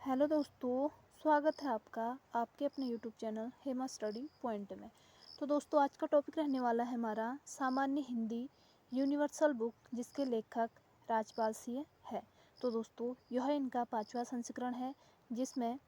Hello दोस्तों, स्वागत है आपका आपके अपने YouTube channel Hema study point में। तो दोस्तों, आज का टॉपिक रहने वाला है हमारा सामान्य हिंदी यूनिवर्सल बुक, जिसके लेखक राजपाल सिंह है। तो दोस्तों, यह इनका 5वां संस्करण है, जिसमें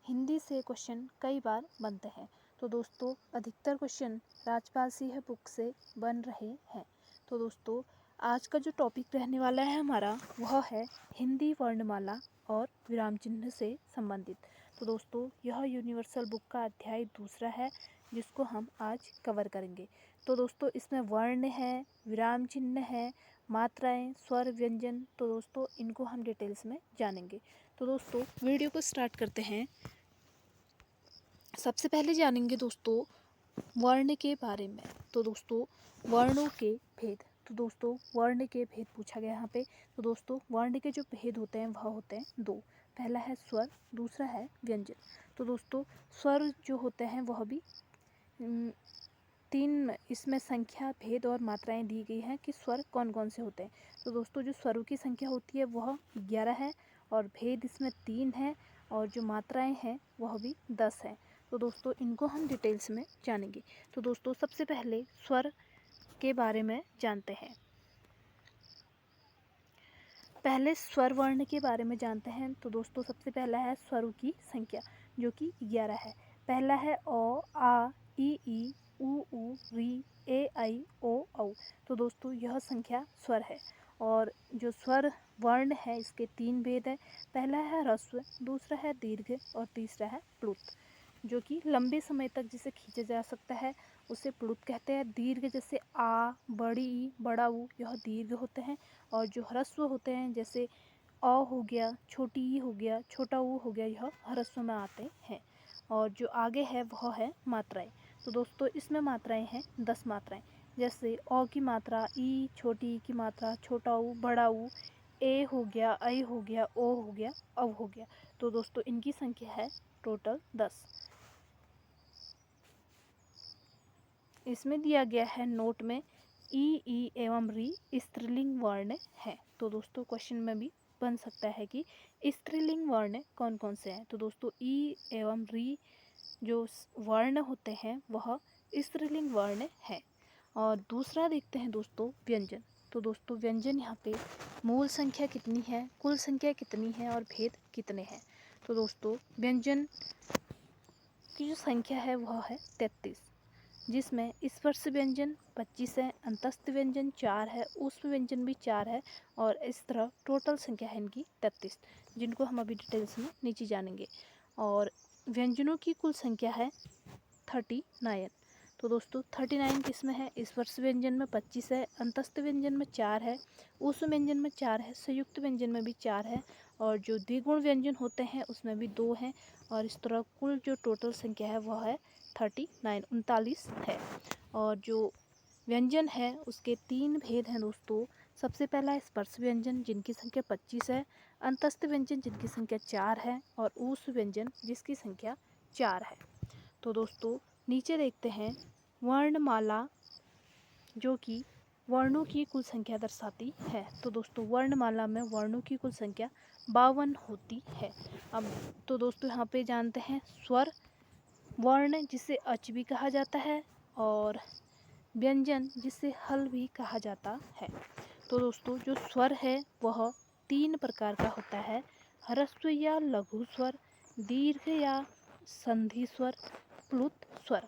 हिंदी से क्वेश्चन कई बार बनते हैं। तो दोस्तों, अधिकतर क्वेश्चन राजपाल सिंह बुक से बन रहे हैं। तो दोस्तों, आज का जो टॉपिक रहने वाला है हमारा, वह है हिंदी वर्णमाला और विराम चिन्ह से संबंधित। तो दोस्तों, यह यूनिवर्सल बुक का अध्याय दूसरा है, जिसको हम आज कवर करेंगे। तो दोस्तों, इसमें वर्ण है, विराम चिन्ह है, मात्राएं, स्वर, व्यंजन। तो दोस्तों, इनको हम डिटेल्स में जानेंगे। तो दोस्तों, वीडियो को स्टार्ट करते हैं। सबसे पहले जानेंगे दोस्तों वर्ण के बारे में। तो दोस्तों, वर्णों के भेद। तो दोस्तों, वर्ण के भेद पूछा गया यहाँ पे। तो दोस्तों, वर्ण के जो भेद होते हैं वह होते हैं दो। पहला है स्वर, दूसरा है व्यंजन। तो दोस्तों, स्वर जो होते हैं वह भी तीन इसमें संख्या, भेद और मात्राएं दी गई हैं कि स्वर कौन कौन से होते हैं। तो दोस्तों, जो स्वरों की संख्या होती है वह 11 है और भेद इसमें 3 है और जो मात्राएं हैं वह भी 10 हैं। तो दोस्तों, इनको हम डिटेल्स में जानेंगे। तो दोस्तों, सबसे पहले स्वर के बारे में जानते हैं। पहले स्वर वर्ण के बारे में जानते हैं। तो दोस्तों, सबसे पहला है स्वरों की संख्या, जो कि 11 है। पहला है अ, आ, ई, उ, री, ए, आई, ओ, औ। तो दोस्तों, यह संख्या स्वर है। और जो स्वर वर्ण है, इसके 3 भेद है। पहला है ह्रस्व, दूसरा है दीर्घ और तीसरा है प्लुत, जो कि लंबे समय तक जिसे खींचा जा सकता है उसे प्लुत कहते हैं। दीर्घ जैसे आ, बड़ी ई, बड़ा ऊ, यह दीर्घ होते हैं। और जो ह्रस्व होते हैं, जैसे अ हो गया, छोटी ई हो गया, छोटा ऊ हो गया, यह ह्रस्व में आते हैं। और जो आगे है वह है मात्राएं। तो दोस्तों, इसमें मात्राएं हैं 10 मात्राएं। जैसे अ की मात्रा ई, छोटी ई की मात्रा छोटा ऊ, बड़ा ऊ, ए हो गया, ऐ हो गया, ओ हो गया, औ हो गया। तो दोस्तों, इनकी संख्या है टोटल 10। इसमें दिया गया है नोट में ई एवं री स्त्रीलिंग वर्ण है। तो दोस्तों, क्वेश्चन में भी बन सकता है कि स्त्रीलिंग वर्ण कौन कौन से हैं। तो दोस्तों, ई एवं री जो वर्ण होते हैं वह स्त्रीलिंग वर्ण है। और दूसरा देखते हैं दोस्तों व्यंजन। तो दोस्तों, व्यंजन यहाँ पे मूल संख्या कितनी है, कुल संख्या कितनी है और भेद कितने हैं। तो दोस्तों, व्यंजन की जो संख्या है वह है 33, जिसमें स्पर्श व्यंजन 25 है, अंतस्थ व्यंजन 4 है, ऊष्म व्यंजन भी 4 है। और इस तरह टोटल संख्या है इनकी 33, जिनको हम अभी डिटेल्स में नीचे जानेंगे। और व्यंजनों की कुल संख्या है 39। तो दोस्तों, 39 किसमें है? स्पर्श व्यंजन में 25 है, अंतस्थ व्यंजन में 4 है, ऊष्म व्यंजन में 4 है, संयुक्त व्यंजन में भी 4 है। और जो द्विगुण व्यंजन होते हैं उसमें भी 2 हैं। और इस तरह कुल जो टोटल संख्या है वह है 39 है। और जो व्यंजन है उसके 3 भेद हैं दोस्तों। सबसे पहला है स्पर्श व्यंजन, जिनकी संख्या 25 है, अंतस्थ व्यंजन जिनकी संख्या 4 है, और ऊष्म व्यंजन जिसकी संख्या 4 है। तो दोस्तों, नीचे देखते हैं वर्णमाला, जो कि वर्णों की कुल संख्या दर्शाती है। तो दोस्तों, वर्णमाला में वर्णों की कुल संख्या 52 होती है। अब तो दोस्तों, यहाँ पे जानते हैं स्वर वर्ण, जिसे अच भी कहा जाता है, और व्यंजन जिसे हल भी कहा जाता है। तो दोस्तों, जो स्वर है वह 3 प्रकार का होता है: ह्रस्व या लघु स्वर, दीर्घ या संधि स्वर, प्लुत स्वर।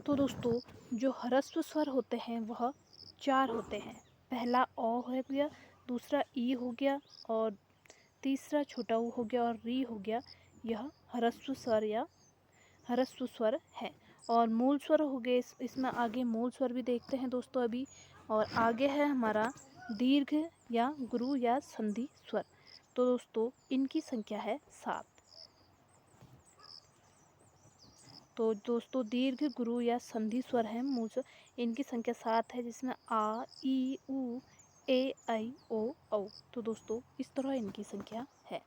तो दोस्तों, जो ह्रस्व स्वर होते हैं वह 4 होते हैं। पहला अ हो गया, दूसरा ई हो गया, और तीसरा छोटा ऊ हो गया, और री हो गया। यह ह्रस्व स्वर या ह्रस्व स्वर है। और मूल स्वर हो गए, इसमें आगे मूल स्वर भी देखते हैं दोस्तों अभी। और आगे है हमारा दीर्घ या गुरु या संधि स्वर। तो दोस्तों, इनकी संख्या है 7। तो दोस्तों, दीर्घ, गुरु या संधि स्वर है मूल स्वर, इनकी संख्या 7 है, जिसमें आ, ई, उ, ए, ऐ, ओ, औ। तो दोस्तों, इस तरह इनकी संख्या है।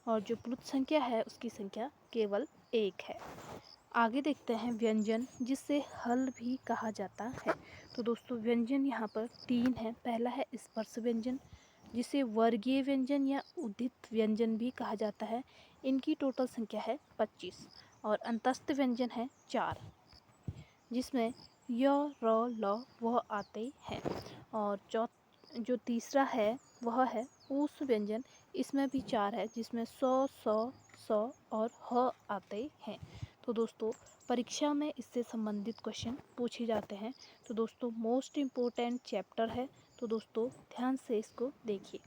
और जो प्लुत संख्या है उसकी संख्या केवल 1 है। आगे देखते हैं व्यंजन, जिसे हल भी कहा जाता है। तो दोस्तों, व्यंजन यहाँ पर 3 है। पहला है स्पर्श व्यंजन, जिसे वर्गीय व्यंजन या उदित व्यंजन भी कहा जाता है, इनकी टोटल संख्या है 25 और अंतस्थ व्यंजन है 4, जिसमें य, र, ल वह आते हैं। और जो तीसरा है वह है ऊष् व्यंजन, इसमें भी 4 है, जिसमें स, स और ह आते हैं। तो दोस्तों परीक्षा में इससे संबंधित क्वेश्चन पूछे जाते हैं। तो दोस्तों मोस्ट इम्पोर्टेंट चैप्टर है, तो दोस्तों ध्यान से इसको देखिए।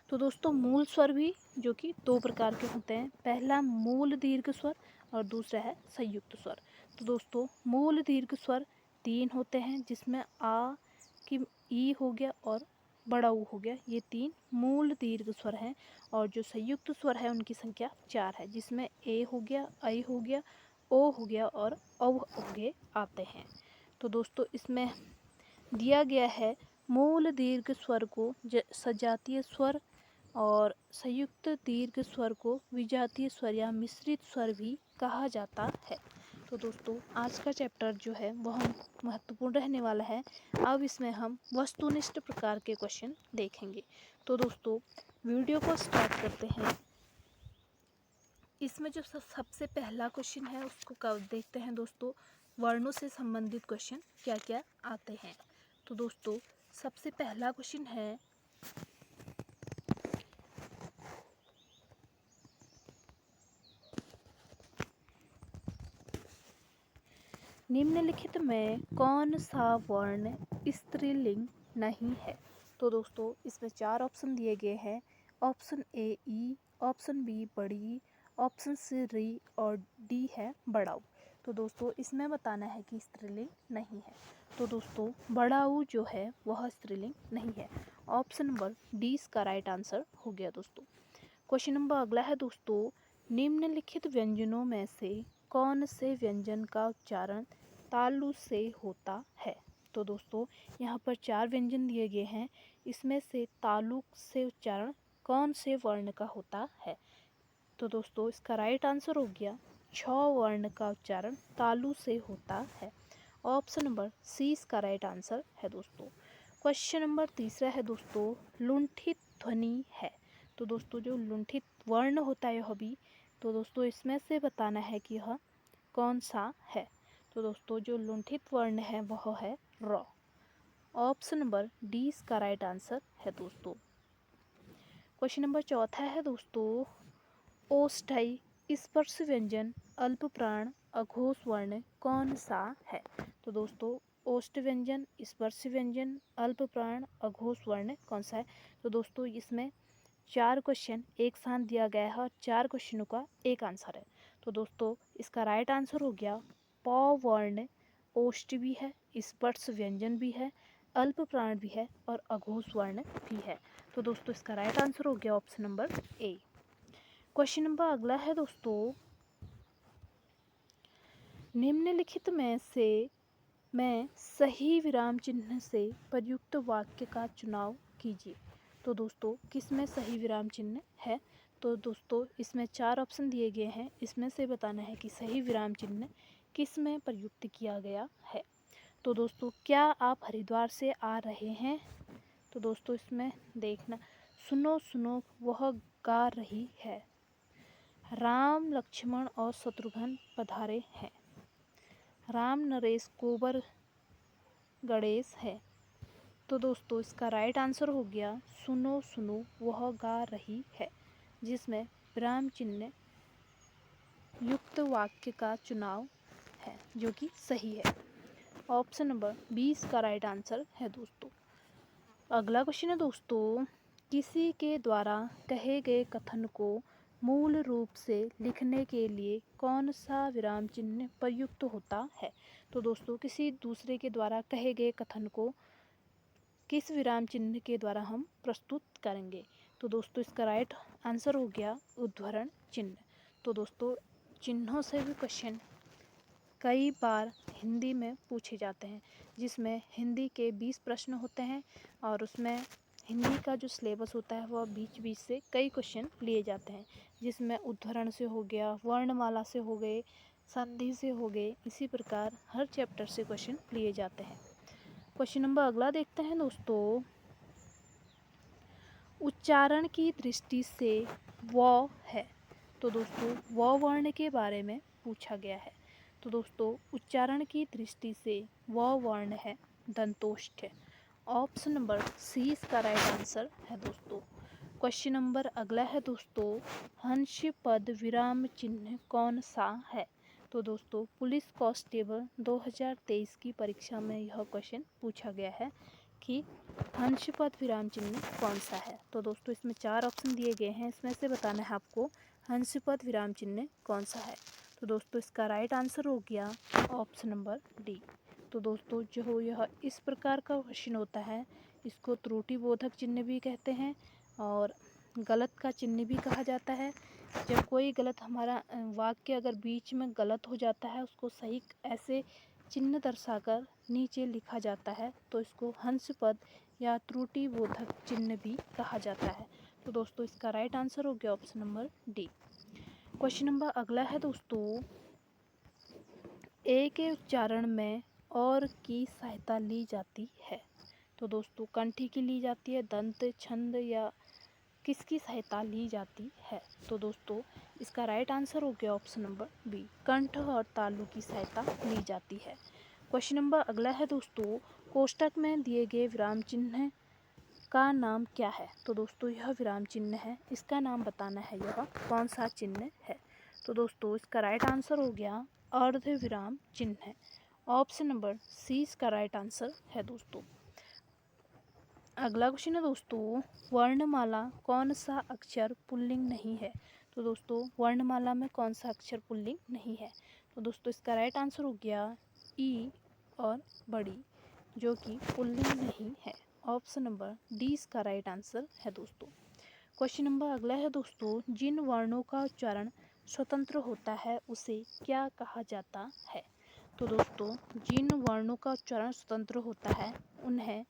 तो दोस्तों मूल स्वर भी जो कि 2 प्रकार के होते हैं, पहला मूल दीर्घ स्वर और दूसरा है संयुक्त स्वर। तो दोस्तों मूल दीर्घ स्वर 3 होते हैं, जिसमें आ की ई हो गया और बड़ा ऊ हो गया, ये 3 मूल दीर्घ स्वर हैं। और जो संयुक्त स्वर है उनकी संख्या 4 है, जिसमें ए हो गया, ऐ हो गया, ओ हो गया और औ हो गए आते हैं। तो दोस्तों इसमें दिया गया है मूल दीर्घ स्वर को सजातीय स्वर और संयुक्त दीर्घ स्वर को विजातीय स्वर या मिश्रित स्वर भी कहा जाता है। तो दोस्तों आज का चैप्टर जो है वह महत्वपूर्ण रहने वाला है। अब इसमें हम वस्तुनिष्ठ प्रकार के क्वेश्चन देखेंगे। तो दोस्तों वीडियो को स्टार्ट करते हैं। इसमें जो सबसे पहला क्वेश्चन है उसको कब देखते हैं दोस्तों, वर्णों से संबंधित क्वेश्चन क्या क्या आते हैं। तो दोस्तों सबसे पहला क्वेश्चन है, निम्नलिखित में कौन सा वर्ण स्त्रीलिंग नहीं है। तो दोस्तों इसमें 4 ऑप्शन दिए गए हैं। ऑप्शन ए ई, ऑप्शन बी बड़ी, ऑप्शन सी री और डी है बड़ाऊ। तो दोस्तों इसमें बताना है कि स्त्रीलिंग नहीं है। तो दोस्तों बड़ाऊ जो है वह स्त्रीलिंग नहीं है। ऑप्शन नंबर डी इसका राइट आंसर हो गया दोस्तों। क्वेश्चन नंबर अगला है दोस्तों, निम्नलिखित व्यंजनों में से कौन से व्यंजन का उच्चारण तालु से होता है। तो दोस्तों यहाँ पर 4 व्यंजन दिए गए हैं, इसमें से तालु से उच्चारण कौन से वर्ण का होता है। तो दोस्तों इसका राइट आंसर हो गया छ वर्ण का उच्चारण तालु से होता है। ऑप्शन नंबर सी इसका राइट आंसर है दोस्तों। क्वेश्चन नंबर तीसरा है दोस्तों, लुंठित ध्वनि है। तो दोस्तों जो लुंठित वर्ण होता है यह भी, तो दोस्तों इसमें से बताना है कि यह कौन सा है। तो दोस्तों जो लुंठित वर्ण है वह है र। ऑप्शन नंबर डी इसका राइट आंसर है दोस्तों। क्वेश्चन नंबर चौथा है दोस्तों, ओष्ठ्य स्पर्श व्यंजन अल्प प्राण अघोष वर्ण कौन सा है। तो दोस्तों ओष्ठ व्यंजन, स्पर्श व्यंजन, अल्प प्राण, अघोष वर्ण कौन सा है। तो दोस्तों इसमें 4 क्वेश्चन एक साथ दिया गया है और 4 क्वेश्चनों का एक आंसर है। तो दोस्तों इसका राइट आंसर हो गया प वर्ण ओष्ठ भी है, स्पर्श व्यंजन भी है, अल्प प्राण भी है और अघोष वर्ण भी है। तो दोस्तों इसका राइट आंसर हो गया option number A. Question number अगला है दोस्तों, निम्नलिखित में से मैं सही विराम चिन्ह से प्रयुक्त वाक्य का चुनाव कीजिए। तो दोस्तों किस में सही विराम चिन्ह है। तो दोस्तों इसमें 4 ऑप्शन दिए गए हैं, इसमें से बताना है कि सही विराम चिन्ह किस में प्रयुक्त किया गया है। तो दोस्तों क्या आप हरिद्वार से आ रहे हैं। तो दोस्तों इसमें देखना, सुनो सुनो वह गा रही है, राम लक्ष्मण और शत्रुघ्न पधारे हैं, राम नरेश कोबर गणेश है। तो दोस्तों इसका राइट आंसर हो गया सुनो सुनो वह गा रही है, जिसमें विराम चिन्ह युक्त वाक्य का चुनाव है जो कि सही है। ऑप्शन नंबर 20 का राइट आंसर है दोस्तों। अगला क्वेश्चन है दोस्तों, किसी के द्वारा कहे गए कथन को मूल रूप से लिखने के लिए कौन सा विराम चिन्ह प्रयुक्त होता है। तो दोस्तों किसी दूसरे के द्वारा कहे गए कथन को किस विराम चिन्ह के द्वारा हम प्रस्तुत करेंगे। तो दोस्तों इसका राइट आंसर हो गया उद्धरण चिन्ह। तो दोस्तों चिन्हों से भी क्वेश्चन कई बार हिंदी में पूछे जाते हैं, जिसमें हिंदी के 20 प्रश्न होते हैं और उसमें हिंदी का जो सिलेबस होता है वह बीच बीच से कई क्वेश्चन लिए जाते हैं, जिसमें उद्धरण से हो गया, वर्णमाला से हो गए, संधि से हो गए, इसी प्रकार हर चैप्टर से क्वेश्चन लिए जाते हैं। क्वेश्चन नंबर अगला देखते हैं दोस्तों, उच्चारण की दृष्टि से व है। तो दोस्तों व वर्ण के बारे में पूछा गया है। तो दोस्तों उच्चारण की दृष्टि से व वर्ण है दंतोष्ठ्य। ऑप्शन नंबर सी इसका राइट आंसर है दोस्तों। क्वेश्चन नंबर अगला है दोस्तों, हंस पद विराम चिन्ह कौन सा है? तो दोस्तों पुलिस कांस्टेबल 2023 की परीक्षा में यह क्वेश्चन पूछा गया है कि हंस पद विराम चिन्ह कौन सा है। तो दोस्तों इसमें 4 ऑप्शन दिए गए हैं, इसमें से बताना है आपको हंस पद विराम चिन्ह कौन सा है। तो दोस्तों इसका राइट आंसर हो गया ऑप्शन नंबर डी। तो दोस्तों जो यह इस प्रकार का क्वेश्चन होता है इसको त्रुटिबोधक चिन्ह भी कहते हैं और गलत का चिन्ह भी कहा जाता है। जब कोई गलत हमारा वाक्य अगर बीच में गलत हो जाता है उसको सही ऐसे चिन्ह दर्शाकर नीचे लिखा जाता है तो इसको हंस पद या त्रुटिबोधक चिन्ह भी कहा जाता है। तो दोस्तों इसका राइट आंसर हो गया option number D. Question number अगला है दोस्तों, ए के उच्चारण में और की सहायता ली जाती है। तो दोस्तों कंठी की ली जाती है, दंत छंद या किसकी सहायता ली जाती है? तो दोस्तों इसका राइट आंसर हो गया ऑप्शन नंबर बी, कंठ और तालु की सहायता ली जाती है। क्वेश्चन नंबर अगला है दोस्तों, कोष्टक में दिए गए विराम चिन्ह का नाम क्या है? तो दोस्तों यह विराम चिन्ह है, इसका नाम बताना है यह कौन सा चिन्ह है। तो दोस्तों इसका राइट आंसर हो गया अर्ध विराम चिन्ह है। ऑप्शन नंबर सी इसका राइट आंसर है दोस्तों। अगला क्वेश्चन है दोस्तों, वर्णमाला कौन सा अक्षर पुल्लिंग नहीं है? तो दोस्तों वर्णमाला में कौन सा अक्षर पुल्लिंग नहीं है? तो दोस्तों इसका राइट आंसर हो गया ई और बड़ी, जो कि पुल्लिंग नहीं है। ऑप्शन नंबर डी इसका राइट आंसर है दोस्तों। क्वेश्चन नंबर अगला है दोस्तों, जिन वर्णों का उच्चारण स्वतंत्र होता है उसे क्या कहा जाता है? तो दोस्तों जिन वर्णों का उच्चारण स्वतंत्र होता है उन्हें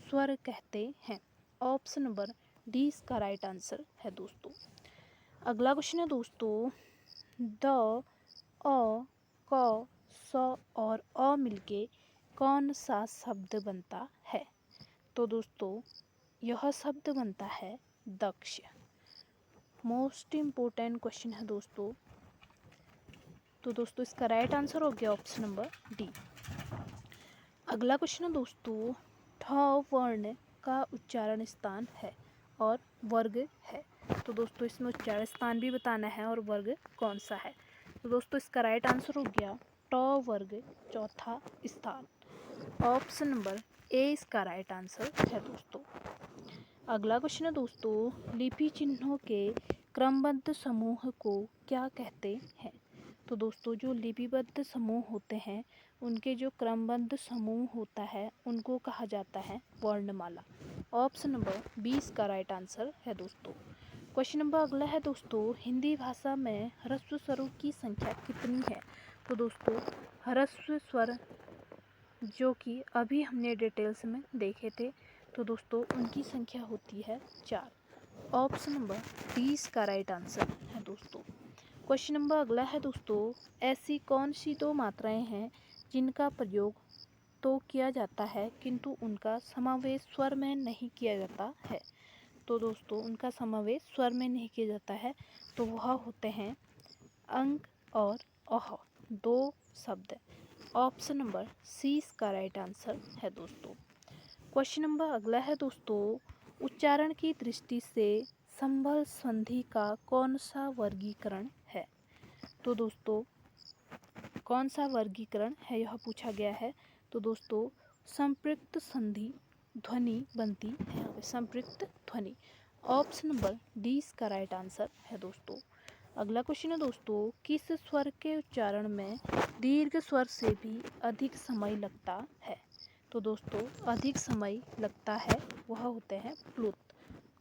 स्वर कहते हैं। ऑप्शन नंबर डी इसका राइट आंसर है दोस्तों। अगला क्वेश्चन है दोस्तों, द, अ, क, स और अ मिलके कौन सा शब्द बनता है? तो दोस्तों यह शब्द बनता है दक्ष। मोस्ट इम्पोर्टेंट क्वेश्चन है दोस्तों। तो दोस्तों इसका राइट आंसर हो गया ऑप्शन नंबर डी। अगला क्वेश्चन है दोस्तों, ठ वर्ण का उच्चारण स्थान है और वर्ग है। तो दोस्तों इसमें उच्चारण स्थान भी बताना है और वर्ग कौन सा है। तो दोस्तों इसका राइट आंसर हो गया ट वर्ग चौथा स्थान। ऑप्शन नंबर ए इसका राइट आंसर है दोस्तों। अगला क्वेश्चन है दोस्तों, लिपि चिन्हों के क्रमबद्ध समूह को क्या कहते हैं? तो दोस्तों जो लिपिबद्ध समूह होते हैं उनके जो क्रमबद्ध समूह होता है उनको कहा जाता है वर्णमाला। ऑप्शन नंबर 20 का राइट आंसर है दोस्तों। क्वेश्चन नंबर अगला है दोस्तों, हिंदी भाषा में ह्रस्व स्वरों की संख्या कितनी है? तो दोस्तों ह्रस्व स्वर जो कि अभी हमने डिटेल्स में देखे थे, तो दोस्तों उनकी संख्या होती है 4। ऑप्शन नंबर 20 का राइट आंसर है दोस्तों। क्वेश्चन नंबर अगला है दोस्तों, ऐसी कौन सी दो मात्राएं हैं जिनका प्रयोग तो किया जाता है किंतु उनका समावेश स्वर में नहीं किया जाता है? तो दोस्तों उनका समावेश स्वर में नहीं किया जाता है, तो वह होते हैं अंक और अह, दो शब्द। ऑप्शन नंबर सी इसका राइट आंसर है दोस्तों। क्वेश्चन नंबर अगला है दोस्तों, उच्चारण की दृष्टि से संबल संधि का कौन सा वर्गीकरण है? तो दोस्तों कौन सा वर्गीकरण है यह पूछा गया है। तो दोस्तों संपृक्त संधि ध्वनि बनती है यहाँ पे, संपृक्त ध्वनि। ऑप्शन नंबर डी इसका राइट आंसर है दोस्तों। अगला क्वेश्चन है दोस्तों, किस स्वर के उच्चारण में दीर्घ स्वर से भी अधिक समय लगता है? तो दोस्तों अधिक समय लगता है वह होते हैं प्लुत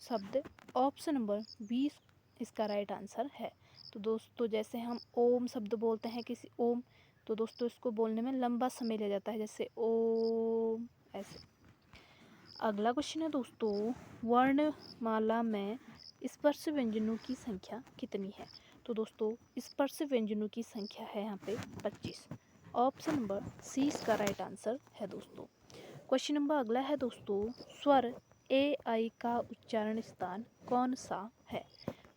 शब्द। ऑप्शन नंबर 20 इसका राइट आंसर है। तो दोस्तों जैसे हम ओम शब्द बोलते हैं किसी ओम, तो दोस्तों इसको बोलने में लंबा समय ले जाता है, जैसे ओम ऐसे। अगला क्वेश्चन है दोस्तों, वर्णमाला में स्पर्श व्यंजनों की संख्या कितनी है? तो दोस्तों स्पर्श व्यंजनों की संख्या है यहाँ पे 25। ऑप्शन नंबर सी इसका राइट आंसर है दोस्तों। क्वेश्चन नंबर अगला है दोस्तों, स्वर ए आई का उच्चारण स्थान कौन सा है?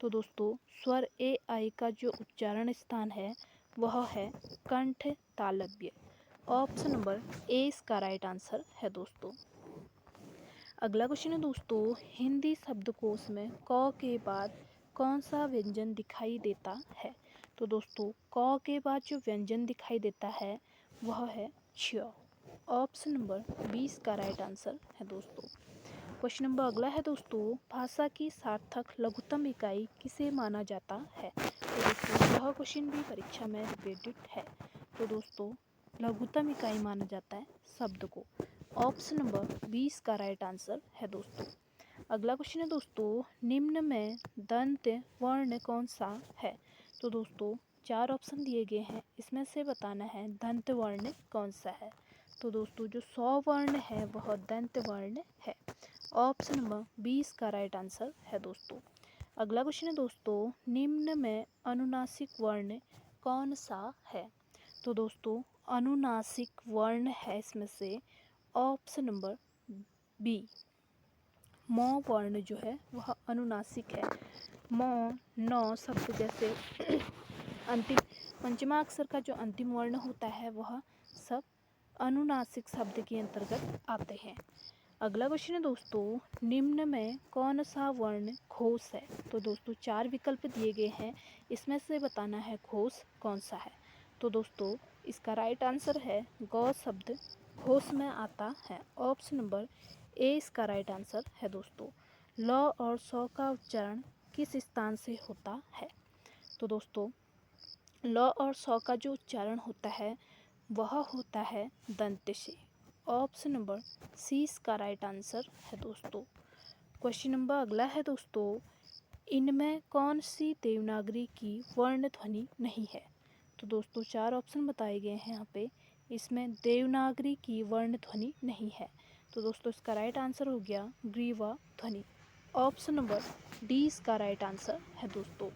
तो दोस्तों स्वर ए आई का जो उच्चारण स्थान है वह है कंठ तालव्य। ऑप्शन नंबर ए इसका राइट आंसर है दोस्तों। अगला क्वेश्चन है दोस्तों, हिंदी शब्दकोश में क के बाद कौन सा व्यंजन दिखाई देता है? तो दोस्तों क के बाद जो व्यंजन दिखाई देता है वह है छ। ऑप्शन नंबर 20 का राइट आंसर है दोस्तों। क्वेश्चन नंबर अगला है दोस्तों, भाषा की सार्थक लघुत्तम इकाई किसे माना जाता है? तो दोस्तों यह क्वेश्चन भी परीक्षा में रिपीटेड है। तो दोस्तों लघुत्तम इकाई माना जाता है शब्द को। ऑप्शन नंबर 20 का राइट आंसर है दोस्तों। अगला क्वेश्चन है दोस्तों, निम्न में दंत वर्ण कौन सा है? तो दोस्तों 4 ऑप्शन दिए गए हैं, इसमें से बताना है दंत वर्ण कौन सा है। तो दोस्तों जो स्ववर्ण है वह दंत वर्ण है। ऑप्शन नंबर 20 का राइट आंसर है दोस्तों। अगला क्वेश्चन है दोस्तों, निम्न में अनुनासिक वर्ण कौन सा है? तो दोस्तों अनुनासिक वर्ण है इसमें से ऑप्शन नंबर बी, मौ वर्ण जो है वह अनुनासिक है। मौ नौ शब्द जैसे अंतिम पंचमाक्षर का जो अंतिम वर्ण होता है वह सब अनुनासिक शब्द के अंतर्गत आते हैं। अगला क्वेश्चन है दोस्तों, निम्न में कौन सा वर्ण घोष है? तो दोस्तों 4 विकल्प दिए गए हैं, इसमें से बताना है घोष कौन सा है। तो दोस्तों इसका राइट आंसर है गौ शब्द घोष में आता है। ऑप्शन नंबर ए इसका राइट आंसर है दोस्तों। ल और स का उच्चारण किस स्थान से होता है? तो दोस्तों ल और स का जो उच्चारण होता है वह होता है दंत से। ऑप्शन नंबर सी इसका राइट आंसर है दोस्तों। क्वेश्चन नंबर अगला है दोस्तों, इनमें कौन सी देवनागरी की वर्ण ध्वनि नहीं है? तो दोस्तों 4 ऑप्शन बताए गए हैं यहाँ पे, इसमें देवनागरी की वर्ण ध्वनि नहीं है। तो दोस्तों इसका राइट आंसर हो गया ग्रीवा ध्वनि। ऑप्शन नंबर डी इसका राइट आंसर है दोस्तों।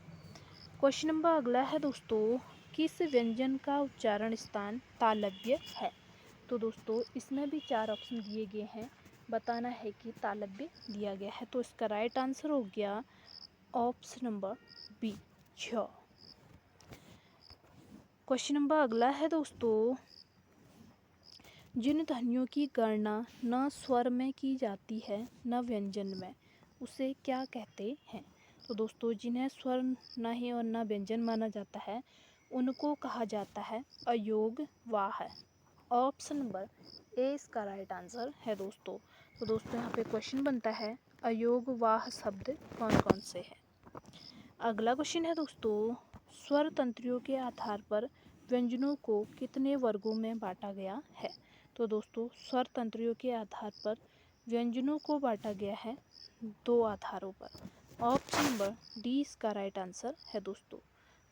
क्वेश्चन नंबर अगला है दोस्तों, किस व्यंजन का उच्चारण स्थान तालव्य है? तो दोस्तों इसमें भी 4 ऑप्शन दिए गए हैं, बताना है कि तालव्य दिया गया है। तो इसका राइट आंसर हो गया ऑप्शन नंबर बी, छ। क्वेश्चन नंबर अगला है दोस्तों, जिन ध्वनियों की गणना न स्वर में की जाती है न व्यंजन में, उसे क्या कहते हैं? तो दोस्तों जिन्हें स्वर नहीं और न व्यंजन माना जाता है उनको कहा जाता है अयोग वाह। ऑप्शन नंबर ए इसका राइट आंसर है दोस्तों। तो दोस्तों यहाँ पे क्वेश्चन बनता है अयोग वाह शब्द कौन कौन से हैं? अगला क्वेश्चन है दोस्तों, स्वर तंत्रियों के आधार पर व्यंजनों को कितने वर्गों में बांटा गया है? तो दोस्तों स्वर तंत्रियों के आधार पर व्यंजनों को बांटा गया है 2 आधारों पर। ऑप्शन नंबर डी इसका राइट आंसर है दोस्तों,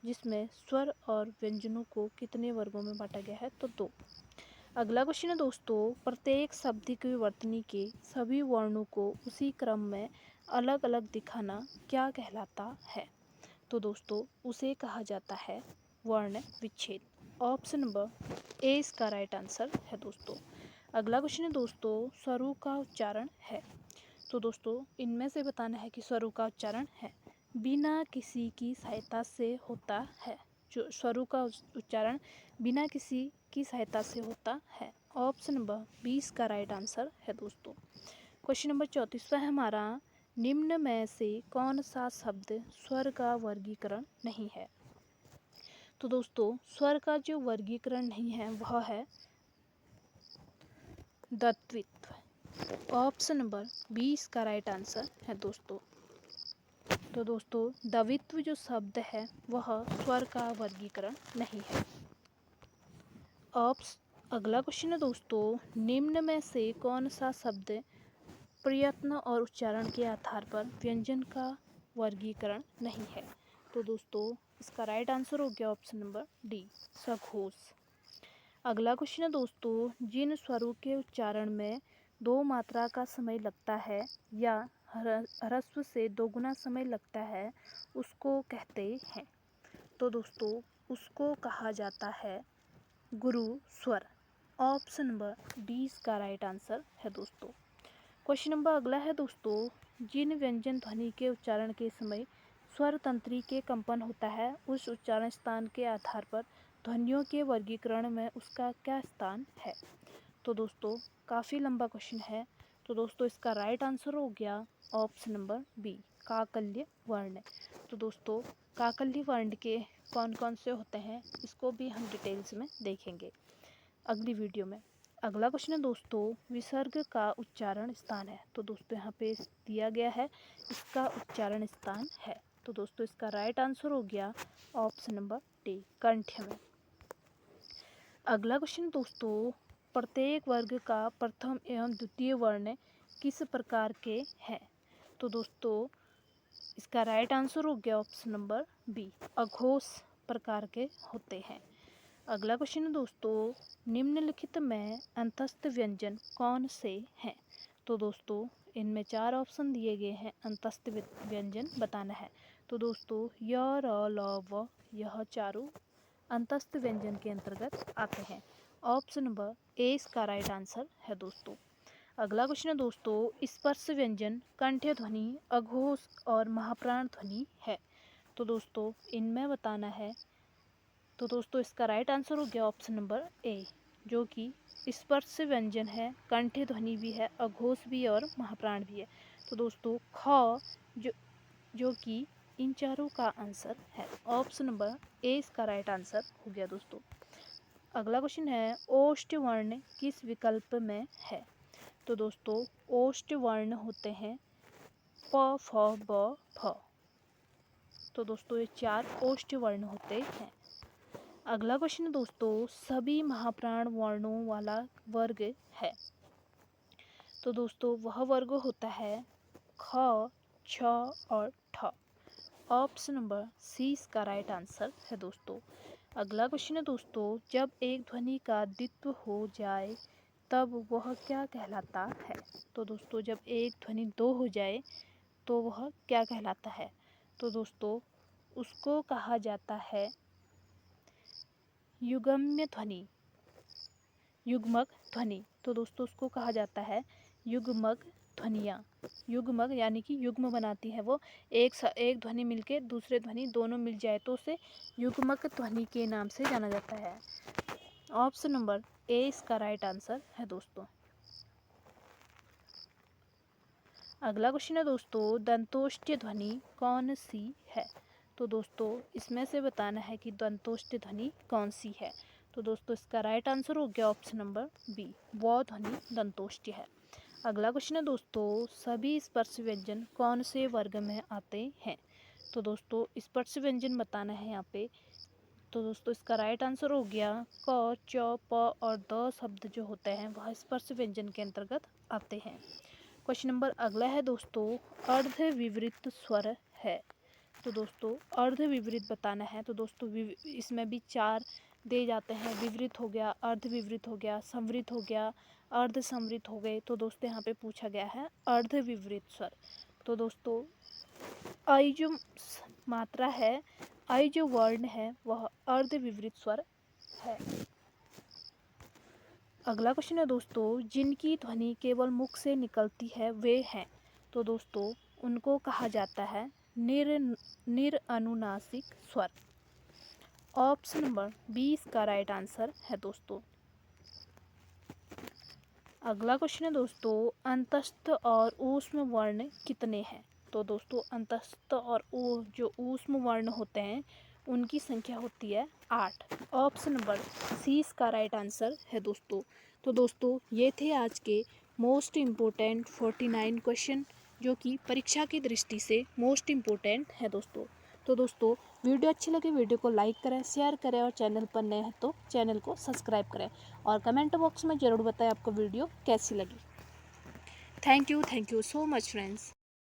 जिसमें स्वर और व्यंजनों को कितने वर्गों में बांटा गया है? तो 2। अगला क्वेश्चन है दोस्तों, प्रत्येक शब्द की वर्तनी के सभी वर्णों को उसी क्रम में अलग अलग दिखाना क्या कहलाता है? तो दोस्तों उसे कहा जाता है वर्ण विच्छेद। ऑप्शन नंबर ए इसका राइट आंसर है दोस्तों। अगला क्वेश्चन है दोस्तों, स्वरों का उच्चारण है। तो दोस्तों इनमें से बताना है कि स्वरों का उच्चारण है बिना किसी की सहायता से होता है। जो स्वरों का उच्चारण बिना किसी की सहायता से होता है। ऑप्शन नंबर 20 का राइट आंसर है दोस्तों। क्वेश्चन नंबर 34 है हमारा, निम्न में से कौन सा शब्द स्वर का वर्गीकरण नहीं है? तो दोस्तों स्वर का जो वर्गीकरण नहीं है वह है दत्वित्व। ऑप्शन नंबर 20 का राइट आंसर है दोस्तों। तो दोस्तों दवित्व जो शब्द है वह स्वर का वर्गीकरण नहीं है। अगला क्वेश्चन है दोस्तों, निम्न में से कौन सा शब्द प्रयत्न और उच्चारण के आधार पर व्यंजन का वर्गीकरण नहीं है? तो दोस्तों इसका राइट आंसर हो गया ऑप्शन नंबर डी, सघोष। अगला क्वेश्चन है दोस्तों, जिन स्वरों के उच्चारण में 2 मात्रा का समय लगता है या ह्रस्व से 2 गुना समय लगता है उसको कहते हैं? तो दोस्तों उसको कहा जाता है गुरु स्वर। ऑप्शन नंबर डी इसका राइट आंसर है दोस्तों। क्वेश्चन नंबर अगला है दोस्तों, जिन व्यंजन ध्वनि के उच्चारण के समय स्वर तंत्री के कंपन होता है, उस उच्चारण स्थान के आधार पर ध्वनियों के वर्गीकरण में उसका क्या स्थान है। तो दोस्तों काफ़ी लंबा क्वेश्चन है, तो दोस्तों इसका राइट आंसर हो गया ऑप्शन नंबर बी, काकल्य वर्ण। तो दोस्तों काकल्य वर्ण के कौन कौन से होते हैं, इसको भी हम डिटेल्स में देखेंगे अगली वीडियो में। अगला क्वेश्चन है दोस्तों, विसर्ग का उच्चारण स्थान है। तो दोस्तों यहाँ पे दिया गया है इसका उच्चारण स्थान है। तो दोस्तों इसका राइट आंसर हो गया ऑप्शन नंबर डी, कंठ में। अगला क्वेश्चन दोस्तों, प्रत्येक वर्ग का प्रथम एवं द्वितीय वर्ण किस प्रकार के हैं। तो दोस्तों इसका राइट आंसर हो गया ऑप्शन नंबर बी, अघोष प्रकार के होते हैं। अगला क्वेश्चन है दोस्तों, निम्नलिखित में अंतस्थ व्यंजन कौन से हैं। तो दोस्तों इनमें 4 ऑप्शन दिए गए हैं, अंतस्थ व्यंजन बताना है। तो दोस्तों य, र, ल, व यह चारों अंतस्थ व्यंजन के अंतर्गत आते हैं। ऑप्शन नंबर ए इसका राइट आंसर है दोस्तों। अगला क्वेश्चन है दोस्तों, स्पर्श व्यंजन कंठ्य ध्वनि, अघोष और महाप्राण ध्वनि है। तो दोस्तों इनमें बताना है। तो दोस्तों इसका राइट आंसर हो गया ऑप्शन नंबर ए, जो कि स्पर्श व्यंजन है, कंठ्य ध्वनि भी है, अघोष भी और महाप्राण भी है। तो दोस्तों ख जो कि इन चारों का आंसर है। ऑप्शन नंबर ए इसका राइट आंसर हो गया दोस्तों। अगला क्वेश्चन है, ओष्ठ वर्ण किस विकल्प में है। तो दोस्तों ओष्ठ वर्ण होते हैं प, फ, ब, भ। तो दोस्तों ये 4 ओष्ठ वर्ण होते हैं। अगला क्वेश्चन है दोस्तों, सभी महाप्राण वर्णों वाला वर्ग है। तो दोस्तों वह वर्ग होता है ख, छ और ठ। ऑप्शन नंबर सी इसका राइट आंसर है दोस्तों। अगला क्वेश्चन है दोस्तों, जब एक ध्वनि का द्वित्व हो जाए तब वह क्या कहलाता है। तो दोस्तों जब एक ध्वनि 2 हो जाए तो वह क्या कहलाता है। तो दोस्तों उसको कहा जाता है युग्म्य ध्वनि, युग्मक ध्वनि। तो दोस्तों उसको कहा जाता है युग्मक ध्वनियाँ। युग्मक यानी कि युग्म बनाती है वो, एक ध्वनि मिलके दूसरे ध्वनि दोनों मिल जाए तो उसे युग्मक ध्वनि के नाम से जाना जाता है। ऑप्शन नंबर ए इसका राइट आंसर है दोस्तों। अगला क्वेश्चन है दोस्तों, दंतोष्ठ्य ध्वनि कौन सी है। तो दोस्तों इसमें से बताना है कि दंतोष्ठ्य ध्वनि कौन सी है। तो दोस्तों इसका राइट आंसर हो गया ऑप्शन नंबर बी, वो ध्वनि दंतोष्ठ्य है। अगला क्वेश्चन है दोस्तों, सभी स्पर्श व्यंजन कौन से वर्ग में आते हैं। तो दोस्तों स्पर्श व्यंजन बताना है यहाँ पे। तो दोस्तों इसका राइट आंसर हो गया क, च, प और द शब्द जो होते हैं वह स्पर्श व्यंजन के अंतर्गत आते हैं। क्वेश्चन नंबर अगला है दोस्तों, अर्ध विवृत स्वर है। तो दोस्तों अर्ध विवृत बताना है। तो दोस्तों इसमें भी 4 दे जाते हैं, विवृत हो गया, अर्ध विवृत हो गया, संवृत हो गया, अर्ध संवृत हो गए। तो दोस्तों यहाँ पे पूछा गया है अर्ध विवृत स्वर। तो दोस्तों आई जो मात्रा है, आई जो वर्ण है वह अर्ध विवृत स्वर है। अगला क्वेश्चन है दोस्तों, जिनकी ध्वनि केवल मुख से निकलती है वे हैं। तो दोस्तों उनको कहा जाता है निरनुनासिक स्वर। ऑप्शन नंबर 20 का राइट आंसर है दोस्तों। अगला क्वेश्चन है दोस्तों, अंतस्थ और ऊष्म वर्ण कितने हैं। तो दोस्तों अंतस्थ और जो ऊष्म वर्ण होते हैं उनकी संख्या होती है 8। ऑप्शन नंबर सी इसका राइट आंसर है दोस्तों। तो दोस्तों ये थे आज के मोस्ट इम्पोर्टेंट 49 क्वेश्चन, जो कि परीक्षा की दृष्टि से मोस्ट इम्पोर्टेंट है दोस्तों। तो दोस्तों वीडियो अच्छी लगे वीडियो को लाइक करें, शेयर करें और चैनल पर नए हैं तो चैनल को सब्सक्राइब करें और कमेंट बॉक्स में ज़रूर बताएं आपको वीडियो कैसी लगी। Thank you so much friends.